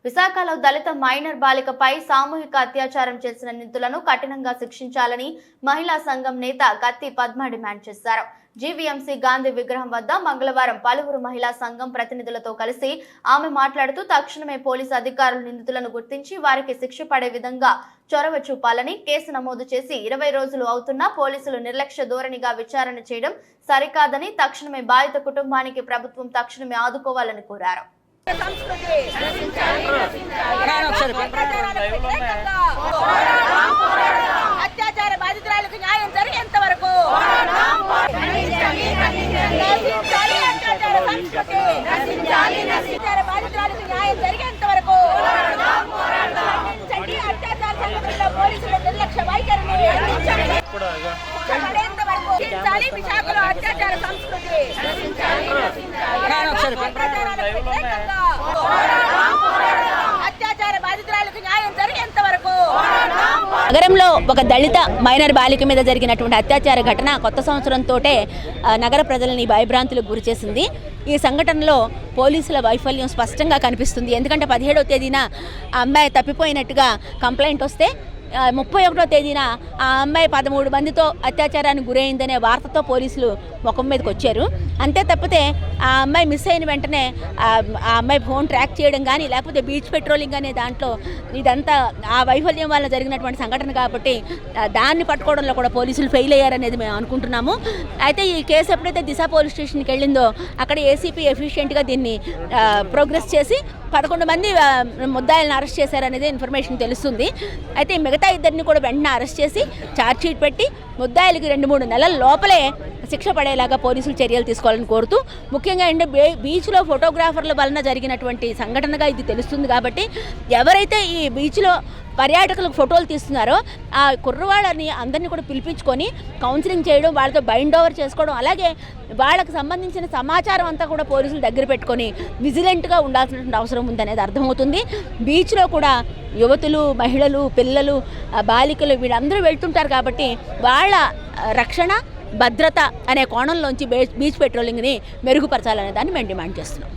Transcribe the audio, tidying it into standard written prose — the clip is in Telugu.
విశాఖలో దళిత మైనర్ బాలికపై సామూహిక అత్యాచారం చేసిన నిందితులను కఠినంగా శిక్షించాలని మహిళా సంఘం నేత కత్తి పద్మ డిమాండ్ చేశారు. జీవీఎంసీ గాంధీ విగ్రహం వద్ద మంగళవారం పలువురు మహిళా సంఘం ప్రతినిధులతో కలిసి ఆమె మాట్లాడుతూ తక్షణమే పోలీసు అధికారులు నిందితులను గుర్తించి వారికి శిక్ష పడే విధంగా చొరవ చూపాలని, కేసు నమోదు చేసి 20 రోజులు అవుతున్నా పోలీసులు నిర్లక్ష్య ధోరణిగా విచారణ చేయడం సరికాదని, తక్షణమే బాధిత కుటుంబానికి ప్రభుత్వం తక్షణమే ఆదుకోవాలని కోరారు. అత్యాచార బాధితురాలకు న్యాయం జరిగేంత వరకు బాధితురాలకు న్యాయం జరిగేంత వరకు అత్యాచార సంఘటనలో పోలీసుల నిర్లక్ష్య వైఖరిని విశాఖలో అత్యాచార సంస్కృతి అత్యాచార బాధితురాలకు న్యాయం జరిగేంత వరకు. నగరంలో ఒక దళిత మైనర్ బాలిక మీద జరిగినటువంటి అత్యాచార ఘటన కొత్త సంవత్సరంతో నగర ప్రజలని భయభ్రాంతులకు గురిచేసింది. ఈ సంఘటనలో పోలీసుల వైఫల్యం స్పష్టంగా కనిపిస్తుంది. ఎందుకంటే 17వ తేదీన ఆ అమ్మాయి తప్పిపోయినట్టుగా కంప్లైంట్ వస్తే 31వ తేదీన ఆ అమ్మాయి 13 మందితో అత్యాచారానికి గురైందనే వార్తతో పోలీసులు ముఖం మీదకి వచ్చారు. అంతే తప్పితే ఆ అమ్మాయి మిస్ అయిన వెంటనే ఆ అమ్మాయి ఫోన్ ట్రాక్ చేయడం కానీ, లేకపోతే బీచ్ పెట్రోలింగ్ అనే దాంట్లో ఇదంతా ఆ వైఫల్యం వల్ల జరిగినటువంటి సంఘటన కాబట్టి దాన్ని పట్టుకోవడంలో కూడా పోలీసులు ఫెయిల్ అయ్యారనేది మేము అనుకుంటున్నాము. అయితే ఈ కేసు ఎప్పుడైతే దిశ పోలీస్ స్టేషన్కి వెళ్ళిందో అక్కడ ఏసీపీ ఎఫిషియెంట్గా దీన్ని ప్రోగ్రెస్ చేసి 11 మంది ముద్దాయిలను అరెస్ట్ చేశారనేది ఇన్ఫర్మేషన్ తెలుస్తుంది. అయితే మిగతా ఇద్దరిని కూడా వెంటనే అరెస్ట్ చేసి ఛార్జ్షీట్ పెట్టి ముద్దాయిలకి 2-3 నెలల లోపలే శిక్ష పడేలాగా పోలీసులు చర్యలు తీసుకోవాలని కోరుతూ, ముఖ్యంగా బీచ్లో ఫోటోగ్రాఫర్ల వలన జరిగినటువంటి సంఘటనగా ఇది తెలుస్తుంది. కాబట్టి ఎవరైతే ఈ బీచ్లో పర్యాటకులకు ఫోటోలు తీస్తున్నారో ఆ కుర్రవాళ్ళని అందరినీ కూడా పిలిపించుకొని కౌన్సిలింగ్ చేయడం, వాళ్ళతో బైండ్ ఓవర్ చేసుకోవడం, అలాగే వాళ్ళకు సంబంధించిన సమాచారం అంతా కూడా పోలీసులు దగ్గర పెట్టుకొని విజిలెంట్గా ఉండాల్సినటువంటి అవసరం ఉందనేది అర్థమవుతుంది. బీచ్లో కూడా యువతులు, మహిళలు, పిల్లలు, బాలికలు వీళ్ళందరూ వెళ్తుంటారు కాబట్టి వాళ్ళ రక్షణ, భద్రత అనే కోణంలోంచి బీచ్ పెట్రోలింగ్ని మెరుగుపరచాలనే దాన్ని మేము డిమాండ్ చేస్తున్నాం.